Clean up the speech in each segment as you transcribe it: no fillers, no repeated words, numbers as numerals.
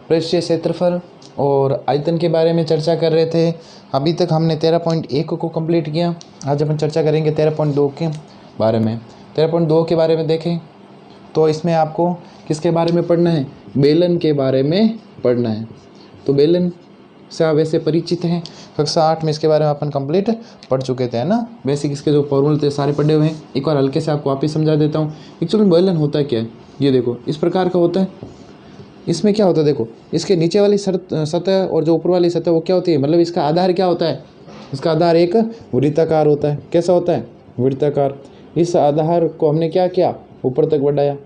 पृष्ठीय क्षेत्रफल और आयतन के बारे में चर्चा कर रहे थे। अभी तक हमने 13.1 को कंप्लीट किया। आज अपन चर्चा करेंगे 13.2 के बारे में। 13.2 के बारे में देखें तो इसमें आपको किसके बारे में पढ़ना है? बेलन के बारे में पढ़ना है। तो बेलन से आप वैसे परिचित हैं, कक्षा 8 में इसके बारे में अपन कंप्लीट पढ़ चुके थे, है ना। बेसिक इसके जो फॉर्मूले थे सारे पढ़े हुए हैं। एक बार हल्के से आपको वापस समझा देता हूँ। एक्चुअली बेलन होता है क्या है, ये देखो इस प्रकार का होता है। इसमें क्या होता है, देखो इसके नीचे वाली सतह और जो ऊपर वाली सतह वो क्या होती है, मतलब इसका आधार क्या होता है? इसका आधार एक वृत्ताकार होता है। कैसा होता है? वृत्ताकार। इस आधार को हमने क्या किया? ऊपर तक बढ़ाया।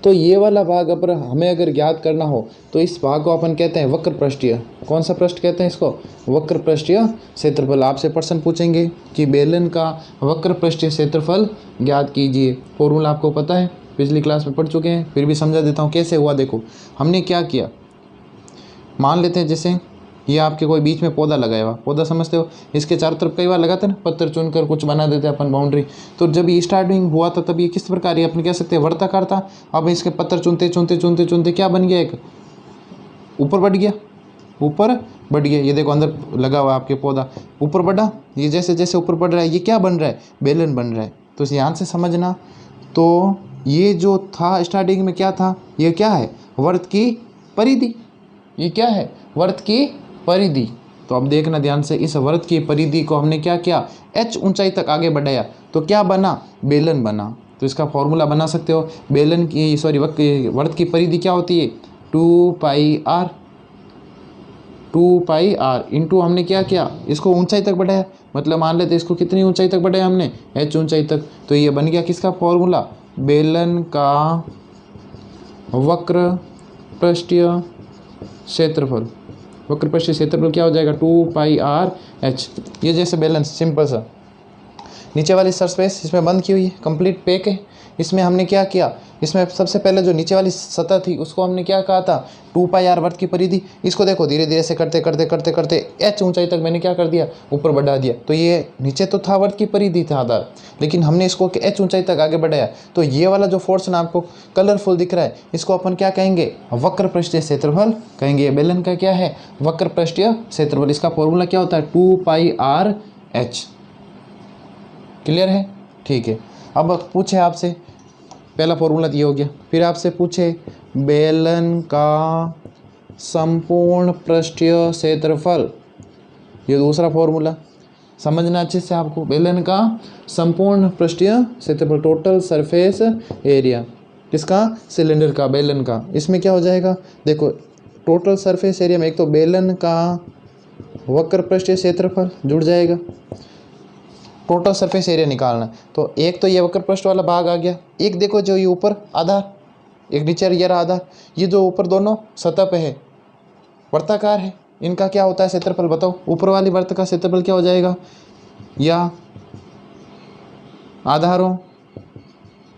तो ये वाला भाग अगर हमें अगर ज्ञात करना हो तो इस भाग को अपन कहते हैं वक्र पृष्ठीय। कौन सा पृष्ठ कहते हैं इसको? वक्र पृष्ठीय क्षेत्रफल। आपसे प्रश्न पूछेंगे कि बेलन का वक्र पृष्ठीय क्षेत्रफल ज्ञात कीजिए। फॉर्मूला आपको पता है, पिछली क्लास में पढ़ चुके हैं, फिर भी समझा देता हूँ कैसे हुआ। देखो हमने क्या किया, मान लेते हैं जैसे ये आपके कोई बीच में पौधा लगाया हुआ, पौधा समझते हो, इसके चारों तरफ कई बार लगाते हैं ना, पत्थर चुनकर कुछ बना देते हैं अपन बाउंड्री। तो जब ये स्टार्टिंग हुआ था तब ये किस प्रकार, ये अपन कह सकते हैं वर्ताकार था। अब इसके पत्थर चुनते चुनते चुनते चुनते क्या बन गया? एक ऊपर बढ़ गया, ऊपर बढ़ गया। ये देखो अंदर लगा हुआ आपके पौधा, ऊपर बढ़ा। ये जैसे जैसे ऊपर बढ़ रहा है ये क्या बन रहा है? बेलन बन रहा है। तो इसे ध्यान से समझना। तो ये जो था स्टार्टिंग में क्या था, ये क्या है? वर्त की परिधि। ये क्या है? वर्त की परिधि। तो अब देखना ध्यान से, इस वर्त की परिधि को हमने क्या किया? h ऊंचाई तक आगे बढ़ाया। तो क्या बना? बेलन बना। तो इसका फॉर्मूला बना सकते हो। बेलन की वर्त की परिधि क्या होती है? 2πr। 2πr इंटू हमने क्या किया? इसको ऊंचाई तक बढ़ाया। मतलब मान लेते इसको कितनी ऊंचाई तक बढ़ाया हमने? h ऊंचाई तक। तो ये बन गया किसका फॉर्मूला? बेलन का वक्र पृष्ठीय क्षेत्रफल। वक्र पृष्ठीय क्षेत्रफल क्या हो जाएगा? 2πr/h। ये जैसे बैलेंस सिंपल सा। नीचे वाली सरफेस इसमें बंद की हुई है, कंप्लीट पैक है। इसमें हमने क्या किया? इसमें सबसे पहले जो नीचे वाली सतह थी उसको हमने क्या कहा था? 2πr वर्त की परिधि। इसको देखो धीरे धीरे से करते करते करते करते h ऊंचाई तक मैंने क्या कर दिया? ऊपर बढ़ा दिया। तो ये नीचे तो था वर्त की परिधि था आधार, लेकिन हमने इसको h ऊंचाई तक आगे बढ़ाया। तो ये वाला जो फोर्स ना आपको कलरफुल दिख रहा है, इसको अपन क्या कहेंगे? वक्र पृष्ठीय क्षेत्रफल कहेंगे। बेलन का क्या है? वक्र पृष्ठीय क्षेत्रफल। इसका फॉर्मूला क्या होता है? 2πr/h। क्लियर है? ठीक है। अब पूछे आपसे, पहला फॉर्मूला ये हो गया। फिर आपसे पूछे बेलन का संपूर्ण पृष्ठीय क्षेत्रफल, ये दूसरा फॉर्मूला समझना अच्छे से आपको। बेलन का संपूर्ण पृष्ठीय क्षेत्रफल, टोटल सरफेस एरिया। किसका? सिलेंडर का, बेलन का। इसमें क्या हो जाएगा? देखो टोटल सरफेस एरिया में एक तो बेलन का वक्र पृष्ठीय क्षेत्रफल जुड़ जाएगा। टोटल सरफेस एरिया निकालना है तो एक तो ये वक्र पृष्ठ वाला भाग आ गया। एक देखो जो ये ऊपर आधार, एक नीचे ये रहा आधार, ये जो ऊपर दोनों सतह पे है वर्ताकार है, इनका क्या होता है क्षेत्रफल? बताओ। ऊपर वाली वर्त का क्षेत्रफल क्या हो जाएगा? या आधारों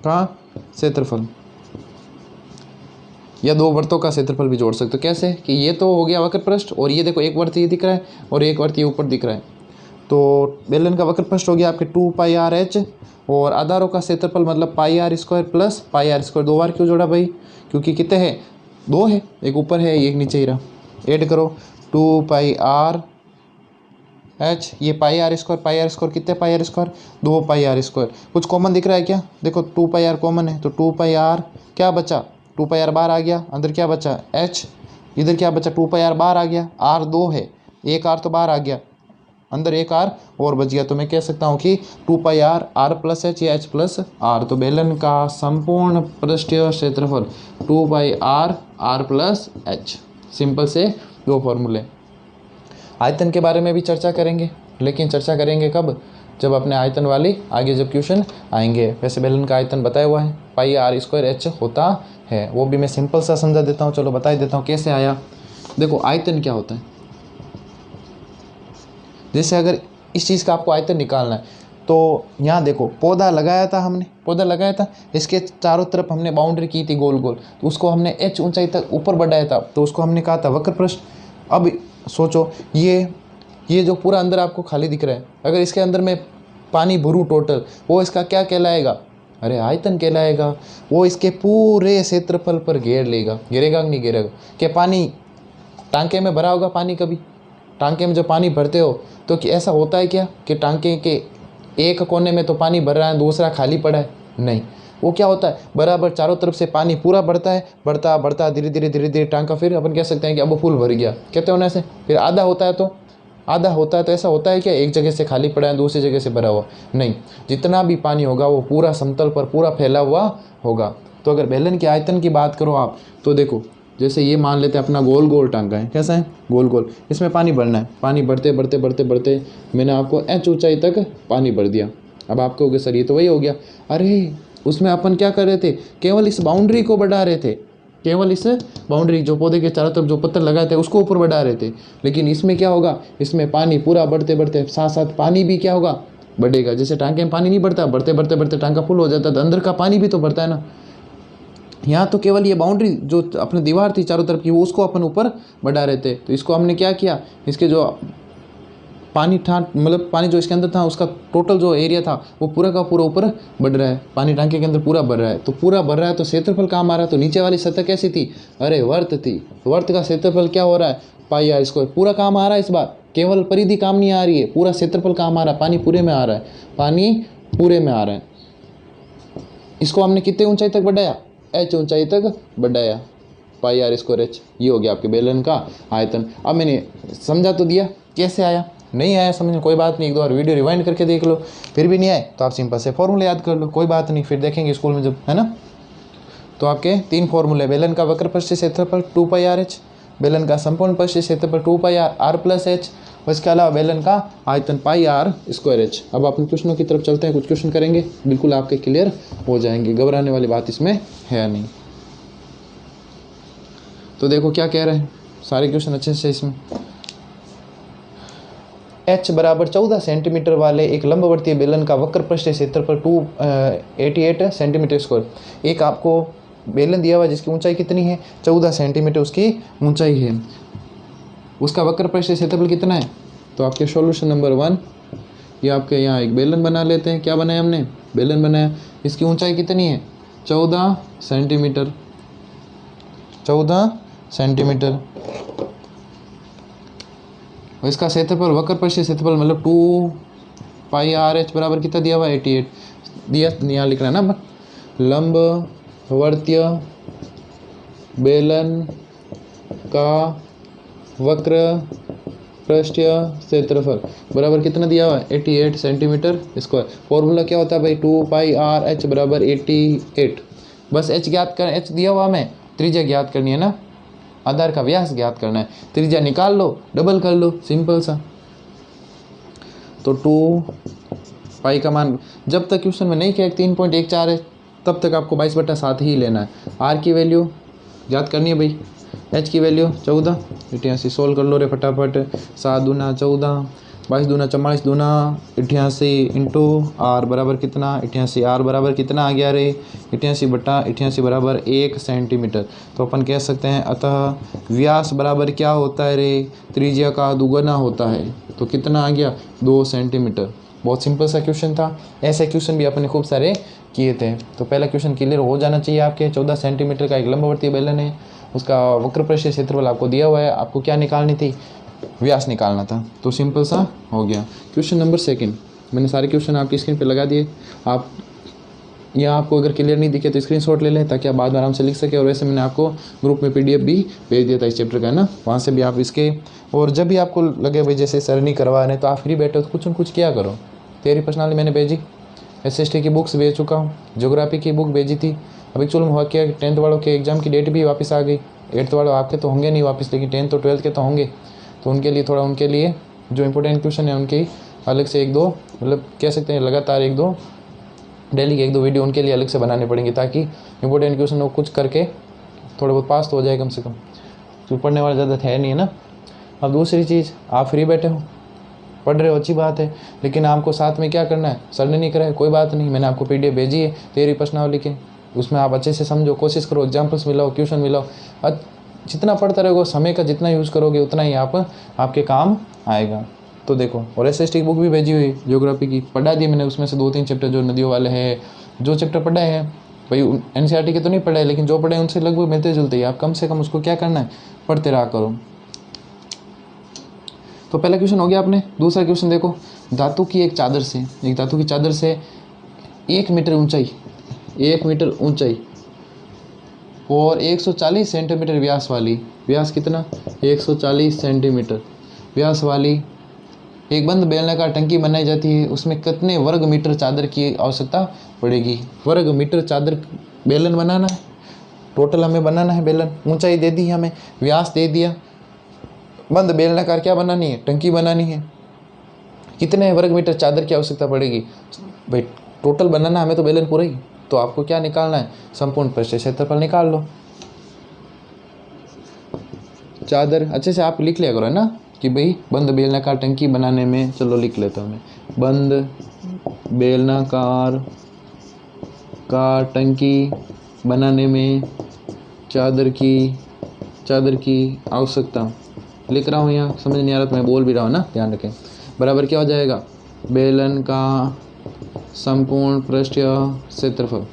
का क्षेत्रफल, या दो वर्तों का क्षेत्रफल भी जोड़ सकते हो। कैसे? कि ये तो हो गया वक्र पृष्ठ, और ये देखो एक वर्त ये दिख रहा है और एक वर्त ये ऊपर दिख रहा है। तो बेलन का वक्र पृष्ठ हो गया आपके 2πr/h, और आधारों का क्षेत्रफल मतलब πr² प्लस πr²। दो बार क्यों जोड़ा भाई? क्योंकि कितने हैं? दो है, एक ऊपर है एक नीचे ही रहा। ऐड करो 2πr/h, ये πr² कितने πr²? 2πr²। कुछ कॉमन दिख रहा है क्या? देखो 2πr कॉमन है, तो 2πr क्या बचा? 2πr बाहर आ गया, अंदर क्या बचा? h। इधर क्या बचा? 2πr बाहर आ गया, r 2 है, एक r तो बाहर आ गया, अंदर एक r और बच गया। तो मैं कह सकता हूँ कि 2πr r+h या h+r। तो बेलन का संपूर्ण पृष्ठीय क्षेत्रफल 2πr r+h। सिंपल से दो फॉर्मूले। आयतन के बारे में भी चर्चा करेंगे, लेकिन चर्चा करेंगे कब? जब अपने आयतन वाली आगे जब क्वेश्चन आएंगे। वैसे बेलन का आयतन बताया हुआ है, πr² होता है, वो भी मैं सिंपल सा समझा देता हूँ। चलो बता ही देता हूँ कैसे आया। देखो आयतन क्या होता है, जैसे अगर इस चीज़ का आपको आयतन निकालना है तो यहाँ देखो पौधा लगाया था हमने, पौधा लगाया था, इसके चारों तरफ हमने बाउंड्री की थी गोल गोल, तो उसको हमने h ऊंचाई तक ऊपर बढ़ाया था, तो उसको हमने कहा था वक्र पृष्ठ। अब सोचो ये जो पूरा अंदर आपको खाली दिख रहा है, अगर इसके अंदर में पानी भरूँ टोटल, वो इसका क्या कहलाएगा? अरे आयतन कहलाएगा। वो इसके पूरे क्षेत्रफल पर घेर लेगा। घेरेगा कि नहीं घेरेगा? क्या पानी टांके में भरा होगा पानी कभी? टांके में जब पानी भरते हो तो कि ऐसा होता है क्या कि टांके के एक कोने में तो पानी भर रहा है, दूसरा खाली पड़ा है? नहीं, वो क्या होता है, बराबर चारों तरफ से पानी पूरा बढ़ता है, बढ़ता बढ़ता धीरे धीरे धीरे धीरे टांका, फिर अपन कह सकते हैं कि अब वो फुल भर गया, कहते होने से। फिर आधा होता है तो ऐसा होता है क्या एक जगह से खाली पड़ा है दूसरी जगह से भरा हुआ? नहीं, जितना भी पानी होगा वो पूरा समतल पर पूरा फैला हुआ होगा। तो अगर बेलन के आयतन की बात करो आप तो देखो, जैसे ये मान लेते हैं अपना गोल गोल टांका है, कैसा है गोल गोल, इसमें पानी भरना है। पानी बढ़ते बढ़ते बढ़ते बढ़ते मैंने आपको एच ऊंचाई तक पानी भर दिया। अब आप कहोगे सर ये तो वही हो गया। अरे उसमें अपन क्या कर रहे थे, केवल इस बाउंड्री को बढ़ा रहे थे, केवल इस बाउंड्री जो पौधे के चारों तरफ जो पत्थर लगाए थे उसको ऊपर बढ़ा रहे थे। लेकिन इसमें क्या होगा, इसमें पानी पूरा बढ़ते बढ़ते साथ साथ पानी भी क्या होगा, बढ़ेगा। जैसे टांके में पानी नहीं बढ़ता, बढ़ते बढ़ते बढ़ते टांका फुल हो जाता है, तो अंदर का पानी भी तो बढ़ता है ना। यहाँ तो केवल ये बाउंड्री जो अपनी दीवार थी चारों तरफ की वो उसको अपन ऊपर बढ़ा रहे थे। तो इसको हमने क्या किया, इसके जो पानी था, मतलब पानी जो इसके अंदर था उसका टोटल जो एरिया था वो पूरा का पूरा ऊपर बढ़ रहा है। पानी टांके के अंदर पूरा भर रहा है, तो पूरा भर रहा है तो क्षेत्रफल काम आ रहा है। तो नीचे वाली सतह कैसी थी, अरे वर्त थी। वर्त का क्षेत्रफल क्या हो रहा है, पाई आर स्क्वायर। पूरा काम आ रहा है इस बार, केवल परिधि काम नहीं आ रही है, पूरा क्षेत्रफल काम आ रहा है। पानी पूरे में आ रहा है, पानी पूरे में आ रहा है। इसको हमने कितने ऊंचाई तक बढ़ाया, एच ऊंचाई तक बढ़ाया, पाई आर स्क्वायर एच। ये हो गया आपके बेलन का आयतन। अब मैंने समझा तो दिया, कैसे आया, नहीं आया समझ में कोई बात नहीं, एक दो बार वीडियो रिवाइंड करके देख लो। फिर भी नहीं आए तो आप सिंपल से फॉर्मूले याद कर लो, कोई बात नहीं, फिर देखेंगे स्कूल में जब, है ना। तो आपके 3 फॉर्मूले, बेलन का वक्र पृष्ठ क्षेत्रफल 2 पाई आर एच, बेलन का संपूर्ण पृष्ठ क्षेत्रफल 2 पाई आर प्लस एच, इसके अलावा बेलन का आयतन पाई आर स्क्वायर एच। अब आप क्वेश्चनों की तरफ चलते हैं, कुछ क्वेश्चन करेंगे, बिल्कुल आपके क्लियर हो जाएंगे, घबराने वाली बात इसमें है नहीं। तो देखो क्या कह रहे हैं, सारे क्वेश्चन अच्छे से इसमें। h बराबर 14 सेंटीमीटर वाले एक लंबवर्तीय बेलन का वक्र पृष्ठ क्षेत्रफल 288 सेंटीमीटर स्क्वायर। एक आपको बेलन दिया हुआ जिसकी ऊंचाई कितनी है, 14 सेंटीमीटर उसकी ऊंचाई है, उसका वक्र पृष्ठ क्षेत्रफल कितना है। तो आपके सॉल्यूशन नंबर 1, ये आपके यहाँ एक बेलन बना लेते हैं। क्या बनाया हमने, बेलन बनाया, इसकी ऊंचाई कितनी है, 14 सेंटीमीटर, 14 सेंटीमीटर। और इसका क्षेत्रफल वक्र पृष्ठ क्षेत्रफल मतलब 2 पाई आर एच बराबर कितना दिया हुआ, 88 दिया, यहाँ लिख रहा है ना। लंबवर्तीय बेलन का वक्र पृष्ठीय क्षेत्रफल बराबर कितना दिया हुआ है, 88 सेंटीमीटर स्क्वायर। फॉर्मूला क्या होता है भाई, 2 पाई आर एच बराबर 88। बस एच ज्ञात कर, एच दिया हुआ हमें, त्रिज्या ज्ञात करनी है ना, आधार का व्यास ज्ञात करना है, त्रिज्या निकाल लो, डबल कर लो, सिंपल सा। तो 2 पाई का मान जब तक क्वेश्चन में नहीं किया 3.14 है तब तक आपको 22/7 ही लेना है। आर की वैल्यू ज्ञात करनी है भाई, एच की वैल्यू 14, 88 सोल्व कर लो रे फटाफट। 7 दूना 14, 22 दूना 44 दूना 88 इंटू आर बराबर कितना, 88 आर बराबर कितना आ गया रे, 88/88 बराबर 1 सेंटीमीटर। तो अपन कह सकते हैं अतः व्यास बराबर क्या होता है रे, त्रिज्या का दुगना होता है। तो कितना आ गया, 2 सेंटीमीटर। बहुत सिंपल सा क्वेश्चन था, ऐसे क्वेश्चन भी अपने खूब सारे किए थे। तो पहला क्वेश्चन क्लियर हो जाना चाहिए आपके। 14 सेंटीमीटर का एक लंबवर्तीय बेलन है, उसका वक्र पृष्ठ क्षेत्रफल आपको दिया हुआ है, आपको क्या निकालनी थी, व्यास निकालना था। तो सिंपल सा हो गया। क्वेश्चन नंबर 2, मैंने सारे क्वेश्चन आपकी स्क्रीन पे लगा दिए। आप यहाँ आपको अगर क्लियर नहीं दिखे तो स्क्रीनशॉट ले लें ताकि आप बाद में आराम से लिख सकें। और वैसे मैंने आपको ग्रुप में PDF भी भेज दिया था इस चैप्टर का, है ना, वहाँ से भी आप इसके। और जब भी आपको लगे भाई जैसे सर नहीं करवा रहे तो आप फ्री बैठे हो तो कुछ न कुछ किया करो। तेरी पर्सनली मैंने भेजी, SST की बुक्स भेज चुका हूँ, ज्योग्राफी की बुक भेजी थी। अब एक्चुअल में हुआ क्या, 10th वालों के एग्जाम की डेट भी वापस आ गई। 8th वालों आपके तो होंगे नहीं वापस, लेकिन 10th और 12th के तो होंगे। तो उनके लिए थोड़ा, उनके लिए जो इंपॉर्टेंट क्वेश्चन है उनके अलग से 1-2, मतलब कह सकते हैं लगातार 1-2 डेली के 1-2 वीडियो उनके लिए अलग से बनाने पड़ेंगे ताकि इंपॉर्टेंट क्वेश्चन वो कुछ करके थोड़े बहुत पास तो हो जाए कम से कम, तो पढ़ने वाला ज़्यादा है नहीं, है ना। अब दूसरी चीज़, आप फ्री बैठे हो, पढ़ रहे हो, अच्छी बात है, लेकिन आपको साथ में क्या करना है, सर ने नहीं करा है कोई बात नहीं, मैंने आपको PDF भेजी है तेरी प्रश्नावली के, उसमें आप अच्छे से समझो, कोशिश करो, एग्जाम्पल्स मिलाओ, क्वेश्चन मिलाओ। जितना पढ़ते रहोगे, समय का जितना यूज़ करोगे उतना ही आपके काम आएगा। तो देखो, और SST की बुक भी भेजी हुई ज्योग्राफी की, पढ़ा दी मैंने, उसमें से 2-3 चैप्टर जो नदियों वाले हैं, जो चैप्टर पढ़ा है भाई एनसीईआरटी के तो नहीं पढ़ा है, लेकिन जो पढ़ा है उनसे लगभग मिलते जुलते ही, आप कम से कम उसको क्या करना है, पढ़ते रहा करो। तो पहला क्वेश्चन हो गया आपने। दूसरा क्वेश्चन देखो, धातु की एक चादर से, एक धातु की चादर से 1 मीटर ऊंचाई, 1 मीटर ऊंचाई और 140 सेंटीमीटर व्यास वाली, व्यास कितना, 140 सेंटीमीटर व्यास वाली एक बंद बेलनाकार टंकी बनाई जाती है। उसमें कितने वर्ग मीटर चादर की आवश्यकता पड़ेगी। वर्ग मीटर चादर बेलन बनाना है, टोटल हमें बनाना है बेलन। ऊंचाई दे दी हमें, व्यास दे दिया, बंद बेलनाकार क्या बनानी है, टंकी बनानी है। कितने वर्ग मीटर चादर की आवश्यकता पड़ेगी भाई, टोटल बनाना हमें तो बेलन पूरा ही। तो आपको क्या निकालना है, संपूर्ण पृष्ठीय क्षेत्रफल निकाल लो। चादर अच्छे से आप लिख लिया करो है ना, कि भाई बंद बेलनाकार टंकी बनाने में, चलो लिख लेता हूँ मैं, बंद बेलनाकार का टंकी बनाने में चादर की आवश्यकता लिख रहा हूँ। यहाँ समझ नहीं आ रहा तो मैं बोल भी रहा हूँ ना, ध्यान रखें। बराबर क्या हो जाएगा, बेलन का संपूर्ण पृष्ठीय क्षेत्रफल,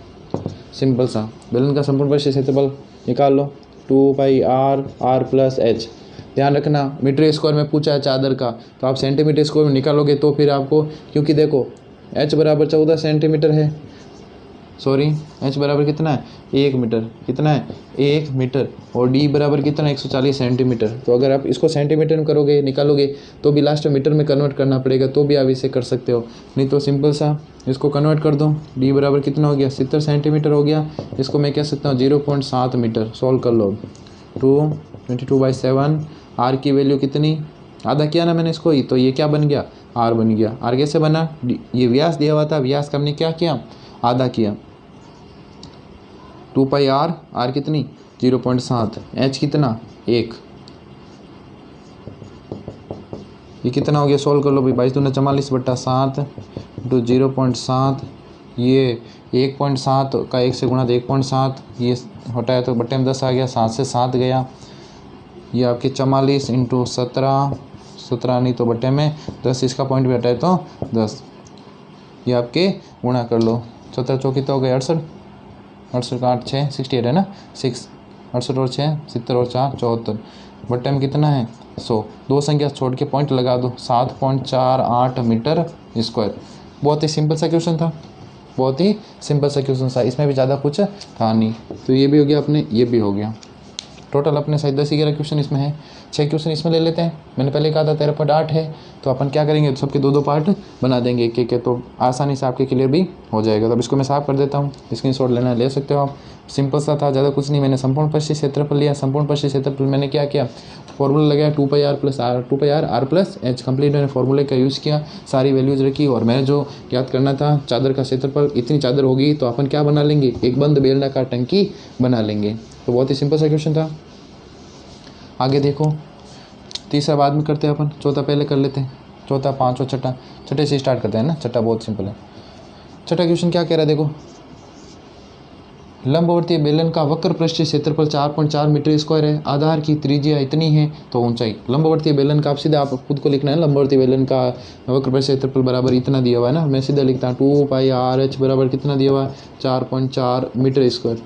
सिंपल सा बेलन का संपूर्ण पृष्ठीय क्षेत्रफल निकाल लो, 2 पाई r प्लस h। ध्यान रखना मीटर स्क्वायर में पूछा है चादर का, तो आप सेंटीमीटर स्क्वायर में निकालोगे तो फिर आपको, क्योंकि देखो h बराबर 14 सेंटीमीटर है, सॉरी h बराबर कितना है, 1 मीटर, कितना है 1 मीटर, और d बराबर कितना है 140 सेंटीमीटर। तो अगर आप इसको सेंटीमीटर में करोगे, निकालोगे तो भी लास्ट में मीटर में कन्वर्ट करना पड़ेगा, तो भी आप इसे कर सकते हो। नहीं तो सिंपल सा इसको कन्वर्ट कर दो, d बराबर कितना हो गया 70 सेंटीमीटर हो गया। इसको मैं कह सकता हूँ 0.7 मीटर। सॉल्व कर लो, 22/7, r की वैल्यू कितनी, आधा किया ना मैंने इसको ही, तो ये क्या बन गया, r बन गया। r कैसे बना, ये व्यास दिया हुआ था, व्यास का हमने क्या किया, आधा किया। 2 पाई r कितनी 0.7, h कितना 1, ये कितना हो गया, सोल्व कर लो भाई, 22 दूना 44/7 इंटू 0.7, ये 1.7 का 1 से गुणा तो 1.7, ये हटाया तो बट्टे में 10 आ गया, 7 से 7 गया, ये आपके 44 इंटू 17 नहीं तो बट्टे में 10, इसका पॉइंट भी हटाए तो 10, ये आपके गुणा कर लो, 17 चौकी तो हो गए 68, 68 का 8 6 68 है ना, 6 68 और 6 70 और 4 74, बट्टे में कितना है 100। दो संख्या छोड़ के पॉइंट लगा दो, 7.48 मीटर स्क्वायर। बहुत ही सिंपल सा क्वेश्चन था, बहुत ही सिंपल सा क्वेश्चन था, इसमें भी ज़्यादा कुछ था नहीं। तो ये भी हो गया अपने, ये भी हो गया। टोटल अपने शायद 10-11 क्वेश्चन इसमें है, 6 क्वेश्चन इसमें ले लेते हैं। मैंने पहले कहा था 13.8 है, तो अपन क्या करेंगे, सबके 2-2 पार्ट बना देंगे एक एक, तो आसानी से आपके क्लियर भी हो जाएगा। तो अब इसको मैं साफ कर देता हूँ, स्क्रीनशॉट लेना ले सकते हो आप। सिंपल सा था, ज़्यादा कुछ नहीं। मैंने संपूर्ण पृष्ठीय क्षेत्रफल लिया, संपूर्ण पृष्ठीय क्षेत्रफल मैंने क्या किया, फॉर्मूला लगाया 2 पाई r प्लस h, कंप्लीट मैंने फॉर्मूले का यूज़ किया, सारी वैल्यूज रखी, और मैंने जो याद करना था चादर का क्षेत्रफल, इतनी चादर होगी तो अपन क्या बना लेंगे, एक बंद बेलनाकार टंकी बना लेंगे। तो बहुत ही सिंपल सा क्वेश्चन था। आगे देखो, तीसरा बाद में करते हैं अपन, चौथा पहले कर लेते हैं, चौथा 5 और छठा, छठे से स्टार्ट करते हैं ना, छठा बहुत सिंपल है। छठा क्वेश्चन क्या कह रहा है देखो, लंबवर्तीय बेलन का वक्र पृष्ठीय क्षेत्रफल 4.4 मीटर स्क्वायर है, आधार की त्रिज्या इतनी है तो ऊंचाई। लंबवर्तीय बेलन का आप सीधा आप खुद को लिखना है, लंबवर्तीय बेलन का वक्र पृष्ठीय क्षेत्रफल बराबर इतना दिया हुआ है ना, मैं सीधा लिखता हूँ 2 पाई RH बराबर कितना दिया हुआ है 4.4 मीटर स्क्वायर।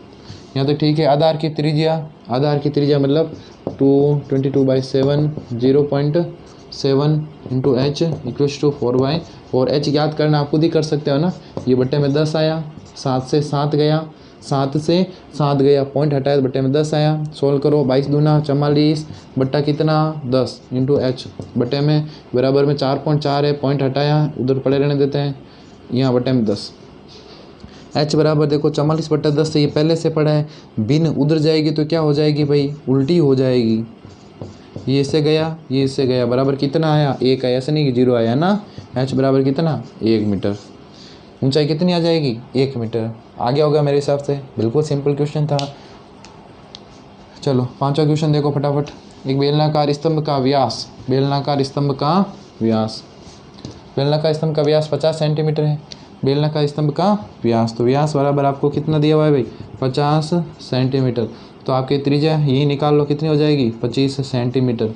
यहाँ तो ठीक है। आधार की त्रिज्या मतलब 22/7, 0.7 into h equals to 4/4। h याद करना आप खुद ही कर सकते हो ना, ये बट्टे में 10 आया, 7 से 7 गया, 7 से 7 गया, पॉइंट हटाया तो बट्टे में 10 आया। सोल्व करो, 22 दूना 44 बट्टा कितना 10 इंटू h, बट्टे में बराबर में 4.4 है, पॉइंट हटाया, उधर पड़े रहने देते हैं, यहाँ बट्टे में 10। h बराबर देखो 44/10 से, ये पहले से पड़ा है, बिन उधर जाएगी तो क्या हो जाएगी भाई, उल्टी हो जाएगी। ये इससे गया, ये इससे गया, बराबर कितना आया 1 आया, ऐसा नहीं कि 0 आया ना। h बराबर कितना 1 मीटर, ऊंचाई कितनी आ जाएगी 1 मीटर। आ गया होगा मेरे हिसाब से, बिल्कुल सिंपल क्वेश्चन था। चलो पांचवा क्वेश्चन देखो फटाफट। एक बेलनाकार स्तंभ का व्यास, बेलनाकार स्तंभ का व्यास 50 सेंटीमीटर है। बेलनाकार स्तंभ का व्यास, तो व्यास बराबर आपको कितना दिया हुआ है भाई 50 सेंटीमीटर। तो आपकी त्रिज्या यही निकाल लो कितनी हो जाएगी 25 सेंटीमीटर।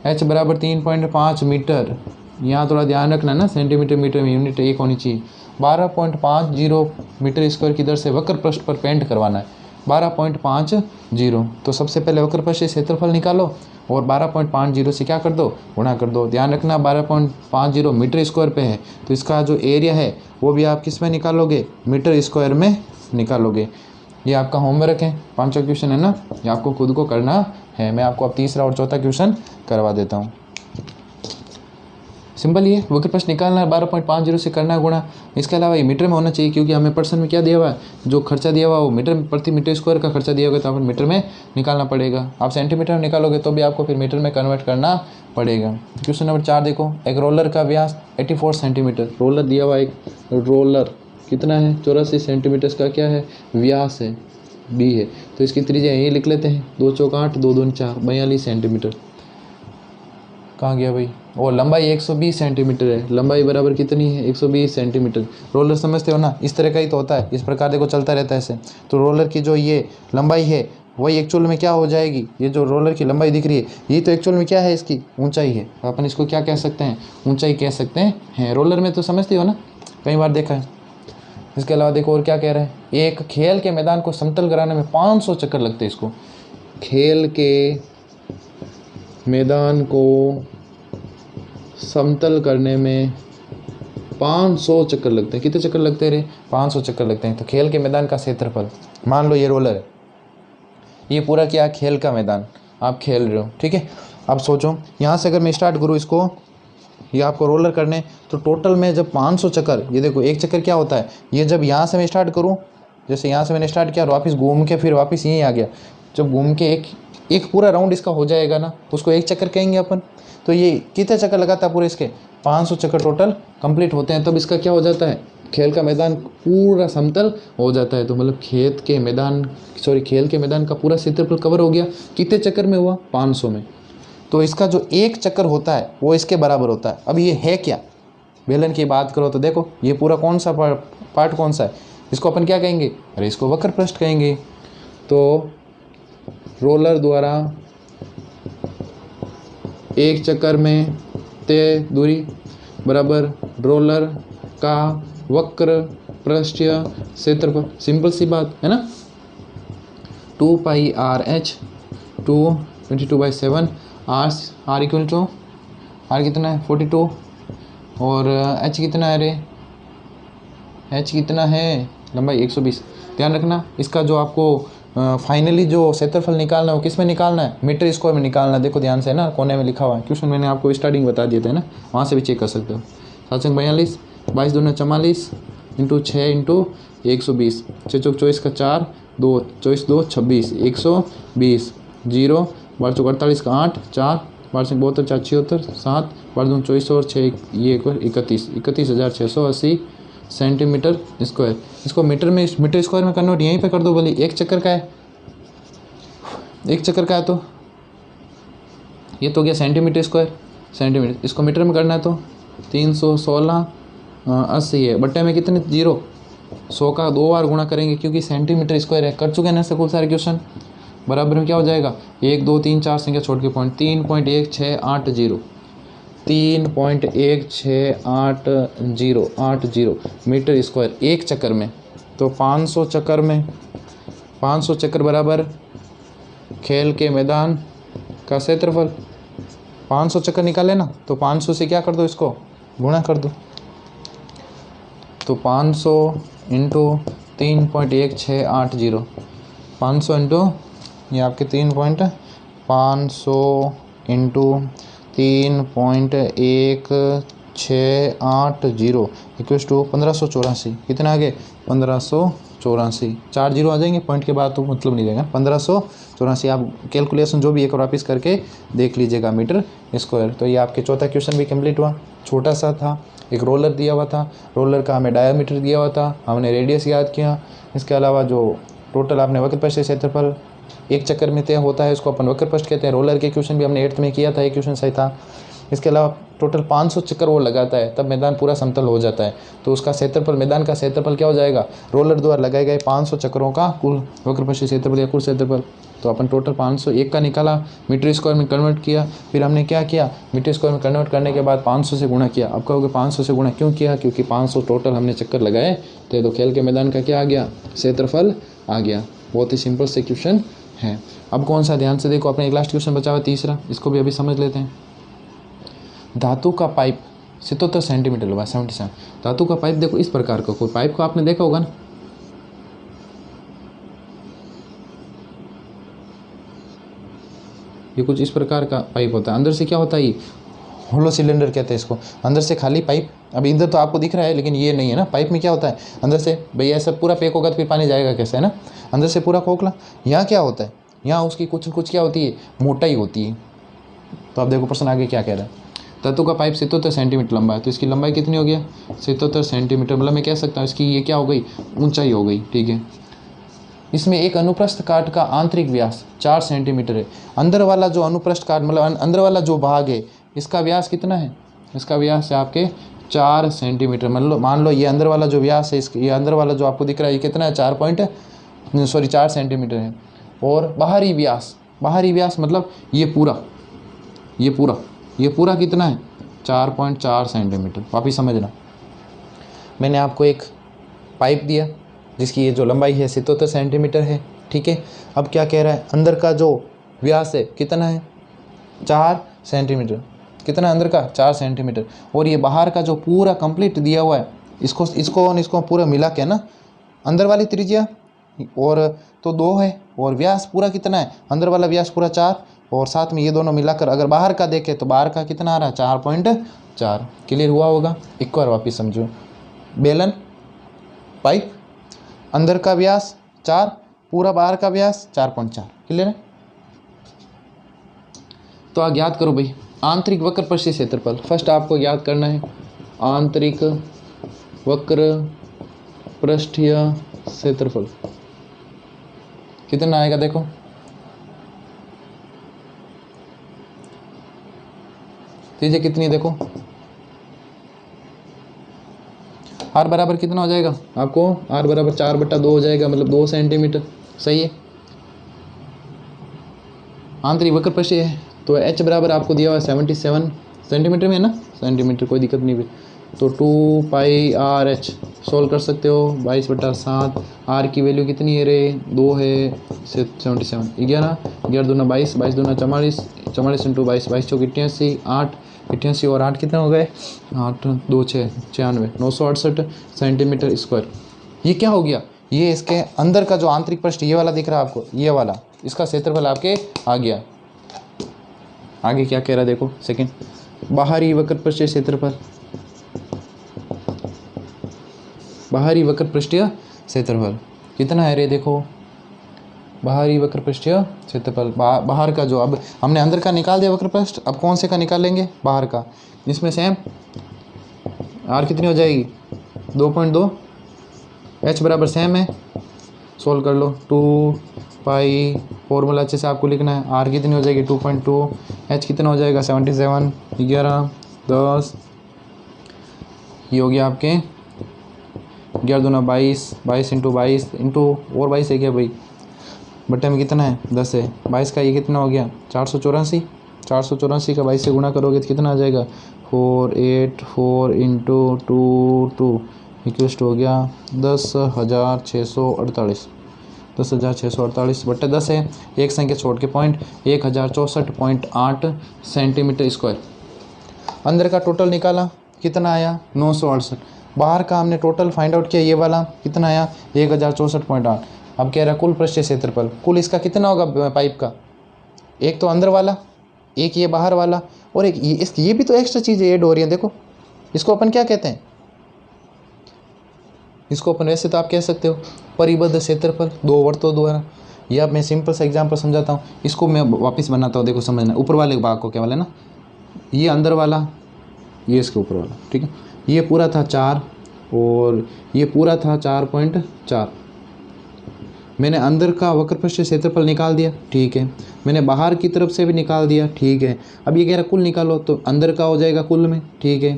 h बराबर 3.5 मीटर, यहाँ थोड़ा ध्यान रखना ना, सेंटीमीटर मीटर में यूनिट एक होनी चाहिए। 12.50 मीटर स्क्वायर की दर से वक्र पृष्ठ पर पेंट करवाना है। 12.50, तो सबसे पहले वक्र पृष्ठ से क्षेत्रफल निकालो और 12.50 से क्या कर दो, गुणा कर दो। ध्यान रखना 12.50 मीटर स्क्वायर पे है, तो इसका जो एरिया है वो भी आप किस में निकालोगे, मीटर स्क्वायर में निकालोगे। ये आपका होमवर्क है, 5वां क्वेश्चन है ना, ये आपको खुद को करना है। मैं आपको अब तीसरा और चौथा क्वेश्चन करवा देता हूँ। सिंपल ये वक्र पृष्ठ निकालना है, 12.50 से करना है गुणा। इसके अलावा ये मीटर में होना चाहिए, क्योंकि हमें परसेंट में क्या दिया हुआ है, जो खर्चा दिया हुआ वो मीटर प्रति मीटर स्क्वायर का खर्चा दिया हुआ, तो आप मीटर में निकालना पड़ेगा। आप सेंटीमीटर में निकालोगे तो भी आपको फिर मीटर में कन्वर्ट करना पड़ेगा। क्वेश्चन नंबर 4 देखो, एक रोलर का व्यास 84 सेंटीमीटर, रोलर दिया हुआ, एक रोलर कितना है, 84 सेंटीमीटर का क्या है, व्यास है, बी है। तो इसकी त्रिज्या ये लिख लेते हैं, 2 चौक 8, 2 दूनी 4, 42 सेंटीमीटर। कहाँ गया भाई, और लंबाई 120 सेंटीमीटर है। लंबाई बराबर कितनी है, 120 सेंटीमीटर। रोलर समझते हो ना, इस तरह का ही तो होता है, इस प्रकार देखो चलता रहता है ऐसे। तो रोलर की जो ये लंबाई है वही एक्चुअल में क्या हो जाएगी, ये जो रोलर की लंबाई दिख रही है ये तो एक्चुअल में क्या है, इसकी ऊंचाई है। अपन इसको क्या कह सकते हैं, ऊंचाई कह सकते हैं। रोलर में तो समझते हो ना, कई बार देखा है। इसके अलावा देखो और क्या कह रहा है, एक खेल के मैदान को समतल कराने में 500 चक्कर लगते हैं। इसको खेल के मैदान को समतल करने में 500 चक्कर लगते हैं। कितने चक्कर लगते हैं रे, 500 चक्कर लगते हैं। तो खेल के मैदान का क्षेत्रफल, मान लो ये रोलर है, ये पूरा क्या खेल का मैदान, आप खेल रहे हो, ठीक है। अब सोचो यहाँ से अगर मैं स्टार्ट करूँ इसको, ये आपको रोलर करने, तो टोटल में जब 500 चक्कर, ये देखो एक चक्कर क्या होता है, ये जब यहाँ से मैं स्टार्ट करूँ, जैसे यहाँ से मैंने स्टार्ट किया और वापस घूम के फिर वापस यहीं आ गया, जब घूम के एक पूरा राउंड इसका हो जाएगा ना, उसको एक चक्कर कहेंगे अपन। तो ये कितने चक्कर लगाता है पूरे इसके, 500 चक्कर टोटल कंप्लीट होते हैं, तब इसका क्या हो जाता है, खेल का मैदान पूरा समतल हो जाता है। तो मतलब खेल के मैदान का पूरा क्षेत्रफल कवर हो गया, कितने चक्कर में हुआ, 500 में। तो इसका जो एक चक्कर होता है वो इसके बराबर होता है। अब ये है क्या, बेलन की बात करो तो देखो ये पूरा कौन सा पार्ट कौन सा है, इसको अपन क्या कहेंगे, अरे इसको वक्र पृष्ठ कहेंगे। तो रोलर द्वारा एक चक्कर में तय दूरी बराबर रोलर का वक्र पृष्ठीय क्षेत्रफल, सिंपल सी बात है ना। 2πRh 222/7 R equal to R कितना है 42 और h कितना है रे, h कितना है, लंबाई 120। ध्यान रखना इसका जो आपको फाइनली जो क्षेत्रफल निकालना है वो किस में निकालना है, मीटर स्क्वायर में निकालना है। देखो ध्यान से ना, कोने में लिखा हुआ है, क्वेश्चन मैंने आपको स्टार्टिंग बता दिया था ना, वहाँ से भी चेक कर सकते हो। 7×42 22 दूना 44 इंटू 6 इंटू 120, 6 चौक 24 का 4, 2 24 2 26 120 0 12 चौक 48 का 8 4 12 से 72 4 76 7 12 दूना 24 और 6 ये 31,680 सेंटीमीटर स्क्वायर। इसको मीटर स्क्वायर में कन्वर्ट यहीं पे कर दो, बोली एक चक्कर का है, एक चक्कर का है तो ये तो गया सेंटीमीटर स्क्वायर, सेंटीमीटर। इसको मीटर में करना है तो 316/80 है, बट्टे में कितने 0, 100 का 2 बार गुणा करेंगे क्योंकि सेंटीमीटर स्क्वायर है। कर चुके हैं ना ऐसे खूब सारे क्वेश्चन। बराबर में क्या हो जाएगा, 1 2 3 4 संख्या छोड़ के पॉइंट, 3.1680 3.1680 मीटर स्क्वायर एक चक्कर में। तो 500 चक्कर में, 500 चक्कर बराबर खेल के मैदान का क्षेत्रफल। 500 चक्कर निकाले ना, तो 500 से क्या कर दो, इसको गुणा कर दो। तो 500 इंटू 3.1680, 500 इंटू ये आपके 500 इंटू 3.1680 इक्वल्स टू 1584। कितना आ गए 1584, 4 जीरो आ जाएंगे पॉइंट के बाद तो मतलब नहीं रहेगा। 1584 आप कैलकुलेशन जो भी एक वापस करके देख लीजिएगा मीटर स्क्वायर। तो ये आपके चौथा क्वेश्चन भी कंप्लीट हुआ। छोटा सा था, एक रोलर दिया हुआ था, रोलर का हमें डायमीटर दिया हुआ था, हमने रेडियस याद किया। इसके अलावा जो टोटल आपने वक्र पृष्ठ क्षेत्रफल एक चक्कर में तय होता है, इसको अपन वक्र पृष्ठ कहते हैं। रोलर के क्वेश्चन भी हमने 8th में किया था, एक क्वेश्चन सही था। इसके अलावा टोटल 500 चक्कर वो लगाता है, तब मैदान पूरा समतल हो जाता है। तो उसका क्षेत्रफल, मैदान का क्षेत्रफल क्या हो जाएगा, रोलर द्वारा लगाए गए 500 चक्करों का कुल वक्र पृष्ठ क्षेत्रफल या कुल क्षेत्रफल। तो अपन टोटल 501 का निकाला, मीटर स्क्वायर में कन्वर्ट किया, फिर हमने क्या किया, मीटर स्क्वायर में कन्वर्ट करने के बाद 500 से गुणा किया। अब कहोगे 500 से गुणा क्यों किया, क्योंकि 500 टोटल हमने चक्कर लगाए थे, तो खेल के मैदान का क्या आ गया, क्षेत्रफल आ गया। बहुत ही सिंपल से क्वेश्चन है। अब कौन सा, ध्यान से देखो, अपने एक लास्ट क्वेश्चन बचा हुआ तीसरा, इसको भी अभी समझ लेते हैं। धातु का पाइप 77 सेंटीमीटर लंबा, 77। धातु का पाइप देखो इस प्रकार का, कोई पाइप को आपने देखा होगा ना, ये कुछ इस प्रकार का पाइप होता है। अंदर से क्या होता है, ये होलो सिलेंडर कहते हैं इसको, अंदर से खाली पाइप। अभी इधर तो आपको दिख रहा है लेकिन ये नहीं है ना, पाइप में क्या होता है अंदर से, भैया ऐसा पूरा पैक होगा तो फिर पानी जाएगा कैसे, है ना, अंदर से पूरा खोखला। यहाँ क्या होता है, यहाँ उसकी कुछ क्या होती है, मोटाई होती है। तो अब देखो प्रश्न आगे क्या कह रहा है। धातु का पाइप 77 सेंटीमीटर लंबा है, तो इसकी लंबाई कितनी हो गया, 77 सेंटीमीटर, मतलब मैं कह सकता हूँ इसकी ये क्या हो गई, ऊंचाई हो गई, ठीक है। इसमें एक अनुप्रस्थ काट का आंतरिक व्यास 4 सेंटीमीटर है। अंदर वाला जो अनुप्रस्थ काट, मतलब अंदर वाला जो भाग है, इसका व्यास कितना है, इसका व्यास है आपके 4 सेंटीमीटर। मान लो ये अंदर वाला जो व्यास है, ये अंदर वाला जो आपको दिख रहा है ये कितना है, 4 सेंटीमीटर है। और बाहरी व्यास मतलब ये पूरा कितना है, 4.4 सेंटीमीटर। वापिस समझना, मैंने आपको एक पाइप दिया जिसकी ये जो लंबाई है 77 सेंटीमीटर है, ठीक है। अब क्या कह रहा है, अंदर का जो व्यास है कितना है, 4 सेंटीमीटर, कितना अंदर का, 4 सेंटीमीटर। और ये बाहर का जो पूरा कंप्लीट दिया हुआ है, इसको पूरा मिला के ना, अंदर वाली त्रिज्या और तो 2 है, और व्यास पूरा कितना है, अंदर वाला व्यास पूरा 4, और साथ में ये दोनों मिलाकर अगर बाहर का देखें तो बाहर का कितना आ रहा है, 4.4। क्लियर हुआ होगा। एक बार वापिस समझो, बेलन पाइप, अंदर का व्यास 4, पूरा बाहर का व्यास 4.4। क्लियर है। तो आप याद करो भाई, आंतरिक वक्र पृष्ठीय क्षेत्रफल फर्स्ट आपको याद करना है। आंतरिक वक्र पृष्ठीय क्षेत्रफल कितना आएगा, देखो त्रिज्या कितनी है, देखो आर बराबर कितना हो जाएगा आपको, आर बराबर 4/2 हो जाएगा, मतलब 2 सेंटीमीटर। सही है। आंतरिक वक्र पृष्ठीय है तो एच बराबर आपको दिया हुआ है 77 सेंटीमीटर में है ना, सेंटीमीटर, कोई दिक्कत नहीं भी। तो 2πr/h सोल्व कर सकते हो, 22/7। आर की वैल्यू कितनी है रे, 2 है, 77, 11 दूना 22, 22 दूना 44, 44 × 22, 22 चौक 88, 8 88 और 8 कितने हो गए, 8 2 6 96, 968 सेंटीमीटर स्क्वायर। ये क्या हो गया, ये इसके अंदर का जो आंतरिक पृष्ठ ये वाला दिख रहा है आपको, ये वाला, इसका क्षेत्रफल आपके आ गया। आगे क्या कह रहा है देखो, सेकंड, बाहरी वक्र पृष्ठीय क्षेत्रफल, बाहरी वक्र पृष्ठीय क्षेत्रफल कितना है रे, देखो बाहरी वक्र पृष्ठीय क्षेत्रफल, बाहर का जो, अब हमने अंदर का निकाल दिया वक्र पृष्ठ, अब कौन से का निकालेंगे, बाहर का। इसमें सेम आर कितनी हो जाएगी, 2.2, एच बराबर सेम है, सोल्व कर लो, 2π, फॉर्मूला अच्छे से आपको लिखना है। आर कितनी हो जाएगी 2.2, एच कितना हो जाएगा 77, 11 10, ये हो गया आपके 11 दूना 22, 22 × 22 इंटू और 22 है क्या भाई, बट्टे में कितना है 10 है, 22 का ये कितना हो गया 484, 484 का 22 से गुणा करोगे तो कितना आ जाएगा 484 × 2 इक्वल्स टू हो गया 10,648, 10,648 बट्टे 10 है, एक संख्या छोड़ के पॉइंट, 1064.8 सेंटीमीटर स्क्वायर। अंदर का टोटल निकाला कितना आया 968, बाहर का हमने टोटल फाइंड आउट किया, ये वाला कितना आया 1064.8। अब कह रहा कुल पृष्ठीय क्षेत्रफल, कुल इसका कितना होगा पाइप का, एक तो अंदर वाला, एक ये बाहर वाला, और एक ये भी तो एक्स्ट्रा चीज़ है, ये डोरियाँ देखो, इसको अपन क्या कहते हैं, इसको अपन वैसे तो आप कह सकते हो परिबद्ध क्षेत्रफल 2 वर्तों द्वारा। या मैं सिंपल सा एग्जांपल समझाता हूँ, इसको मैं वापस बनाता हूँ, देखो समझना, ऊपर वाले भाग को क्या वाला ना, ये अंदर वाला, ये इसके ऊपर वाला, ठीक है। ये पूरा था 4 और ये पूरा था 4.4। मैंने अंदर का वक्र पृष्ठीय क्षेत्रफल निकाल दिया, ठीक है, मैंने बाहर की तरफ से भी निकाल दिया, ठीक है। अब ये कह रहा कुल निकालो, तो अंदर का हो जाएगा कुल में, ठीक है,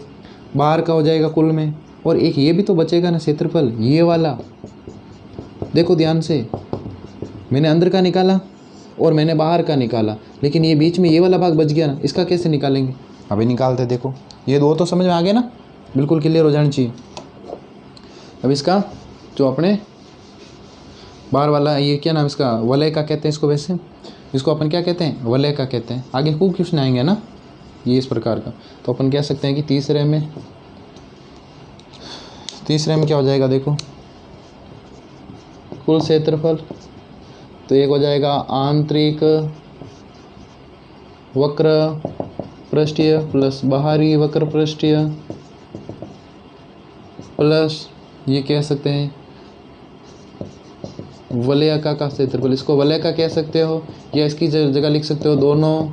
बाहर का हो जाएगा कुल में, और एक ये भी तो बचेगा ना क्षेत्रफल, ये वाला। देखो ध्यान से, मैंने अंदर का निकाला और मैंने बाहर का निकाला, लेकिन ये बीच में ये वाला भाग बच गया ना, इसका कैसे निकालेंगे? अभी निकालते, देखो ये दो तो समझ में आ गया ना, बिल्कुल क्लियर हो जाना चाहिए। अब इसका जो अपने बाहर वाला, ये क्या नाम इसका, वलय का कहते हैं इसको, वैसे इसको अपन क्या कहते हैं, वलय का कहते हैं। आगे खूब क्वेश्चन आएंगे ना ये इस प्रकार का। तो अपन कह सकते हैं कि तीसरे में क्या हो जाएगा, देखो कुल क्षेत्रफल, तो एक हो जाएगा आंतरिक वक्र पृष्ठीय प्लस बाहरी वक्र पृष्ठीय प्लस ये कह सकते हैं वलयका का क्षेत्रफल। इसको वलयका कह सकते हो, या इसकी जगह लिख सकते हो दोनों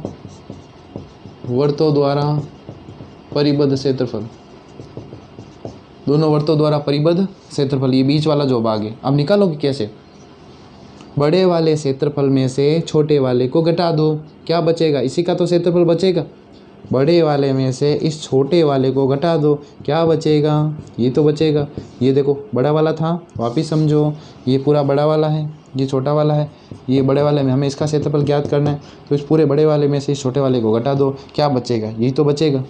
वर्तों द्वारा परिबद्ध क्षेत्रफल, दोनों वर्तों द्वारा परिबद्ध क्षेत्रफल, ये बीच वाला जो भाग है। अब निकालोगे कैसे? बड़े वाले क्षेत्रफल में से छोटे वाले को घटा दो, क्या बचेगा? इसी का तो क्षेत्रफल बचेगा। बड़े वाले में से इस छोटे वाले को घटा दो, क्या बचेगा? ये तो बचेगा। ये देखो बड़ा वाला था, वापिस समझो, ये पूरा बड़ा वाला है, ये छोटा वाला है, ये बड़े वाले में हमें इसका क्षेत्रफल ज्ञात करना है, तो इस पूरे बड़े वाले में से इस छोटे वाले को घटा दो, क्या बचेगा? यही तो बचेगा।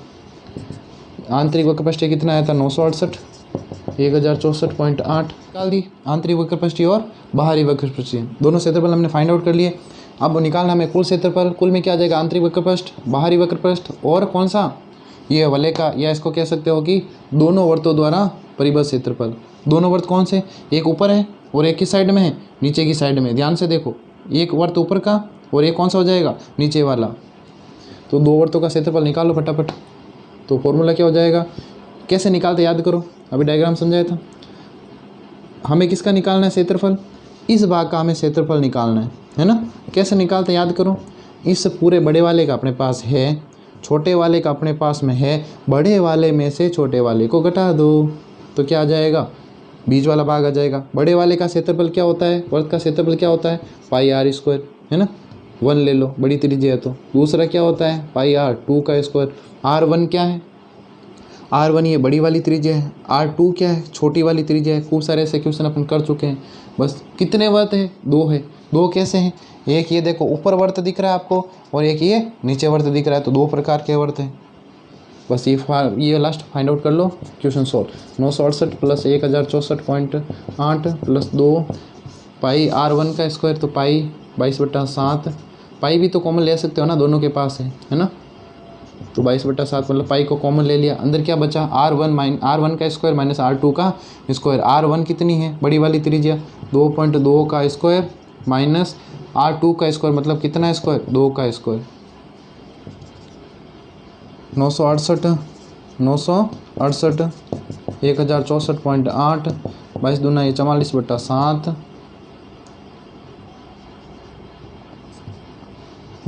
आंतरिक वक्र पृष्ठीय कितना आया था? 968, 1064.8 निकाल दी। आंतरिक वक्र पृष्ठीय और बाहरी वक्र पृष्ठीय दोनों क्षेत्रफल हमने फाइंड आउट कर लिए। अब निकालना हमें कुल क्षेत्रफल। कुल में क्या आ जाएगा? आंतरिक वक्र पृष्ठ, बाहरी वक्र पृष्ठ और कौन सा, ये वलय का, या इसको कह सकते हो कि दोनों वर्तों द्वारा परिबद्ध क्षेत्रफल। दोनों वर्त कौन से? एक ऊपर है और एक किस साइड में है? नीचे की साइड में। ध्यान से देखो, एक वर्त ऊपर का और एक कौन सा हो जाएगा? नीचे वाला। तो दो वर्तों का क्षेत्रफल निकालो फटाफट। तो फॉर्मूला क्या हो जाएगा? कैसे निकालते याद करो, अभी डायग्राम समझाया था। हमें किसका निकालना है क्षेत्रफल? इस भाग का हमें क्षेत्रफल निकालना है ना। कैसे निकालते याद करो। इस पूरे बड़े वाले का अपने पास है, छोटे वाले का अपने पास में है, बड़े वाले में से छोटे वाले को घटा दो, तो क्या आ जाएगा? बीच वाला भाग आ जाएगा। बड़े वाले का क्षेत्रफल क्या होता है? वर्त का क्षेत्रफल क्या होता है? पाई आर स्क्वायर, है ना। 1 ले लो, बड़ी त्रिज्या है तो। दूसरा क्या होता है? पाई आर 2 का स्क्वायर। R1 क्या है? R1 ये बड़ी वाली त्रिज्या है, R2 क्या है? छोटी वाली त्रिज्या है। खूब सारे ऐसे क्वेश्चन अपन कर चुके हैं। बस कितने वर्त है? 2 है। 2 कैसे हैं? एक ये देखो ऊपर वर्त दिख रहा है आपको, और एक ये नीचे वर्त दिख रहा है, तो 2 प्रकार के वर्त हैं। बस ये लास्ट फाइंड आउट कर लो, क्वेश्चन सॉल्व। 968 प्लस 1064.8 प्लस 2 पाई R1 का स्क्वायर, तो पाई 22/7। पाई भी तो कॉमन ले सकते हो ना, दोनों के पास है ना। तो 22/7 मतलब पाई को कॉमन ले लिया। अंदर क्या बचा? R1 का स्क्वायर माइनस R2 का स्क्वायर। R1 कितनी है? बड़ी वाली त्रिज्या 2.2 का स्क्वायर माइनस R2 का स्क्वायर, मतलब कितना स्क्वायर? 2 का स्क्वायर। 968 1064.8 22 दूना ये 44/7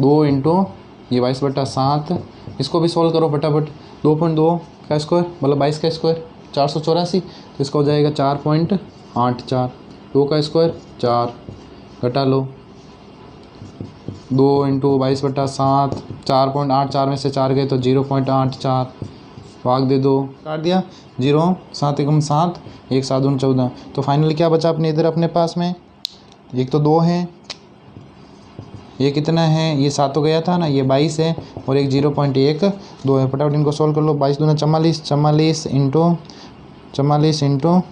2 इंटू ये 22/7। इसको भी सॉल्व करो फटाफट। 2.2 का स्क्वायर मतलब 22 का स्क्वायर 484, तो इसका हो जाएगा 4.84। 2 का स्क्वायर 4, घटा लो 2 इंटू 22/7, 4.84 में से 4 गए तो 0.84, भाग दे दो, काट दिया 0, 7 एकम 7, 1 7 दूनी 14। तो फाइनली क्या बचा अपने इधर अपने पास में? एक तो 2 है, ये कितना है? ये 7 तो गया था ना, ये 22 है, और एक 0.12 है। फटाफट इनको सॉल्व कर लो। 22 दूना 44, 44 इंटू 0.12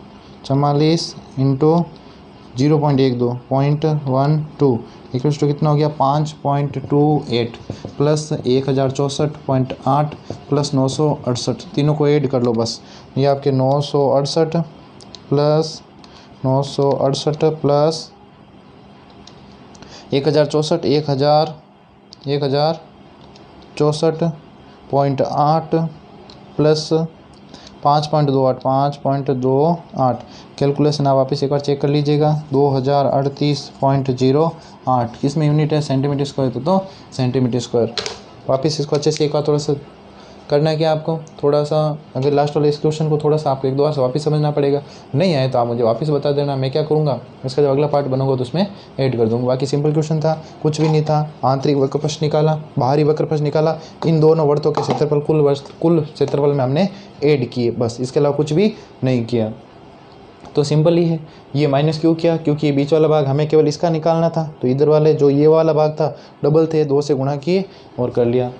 0.12 इक्वल्स टू कितना हो गया? 5.28 प्लस 1064.8 प्लस 968, तीनों को ऐड कर लो बस। ये आपके 968 प्लस 1064 प्लस 5.28 कैलकुलेशन आप वापस एक बार चेक कर लीजिएगा। 2038.08 किस में यूनिट है? सेंटीमीटर स्क्वायर, तो सेंटीमीटर स्क्वायर। वापस इसको अच्छे से एक बार थोड़ा सा करना है कि आपको थोड़ा सा, अगर लास्ट वाले इस क्वेश्चन को थोड़ा सा आपको 1-2 बार से वापस समझना पड़ेगा। नहीं आए तो आप मुझे वापस बता देना, मैं क्या करूँगा इसका जब अगला पार्ट बनूंगा तो उसमें ऐड कर दूँगा। बाकी सिंपल क्वेश्चन था, कुछ भी नहीं था। आंतरिक वक्र पृष्ठ निकाला, बाहरी वक्र पृष्ठ निकाला, इन दोनों वर्तों के क्षेत्रफल कुल क्षेत्रफल में हमने ऐड किए, बस इसके अलावा कुछ भी नहीं किया। तो सिंपल ही है, ये माइनस क्यों किया, क्योंकि ये बीच वाला भाग हमें केवल इसका निकालना था, तो इधर वाले जो ये वाला भाग था डबल थे, 2 से गुणा किए और कर लिया।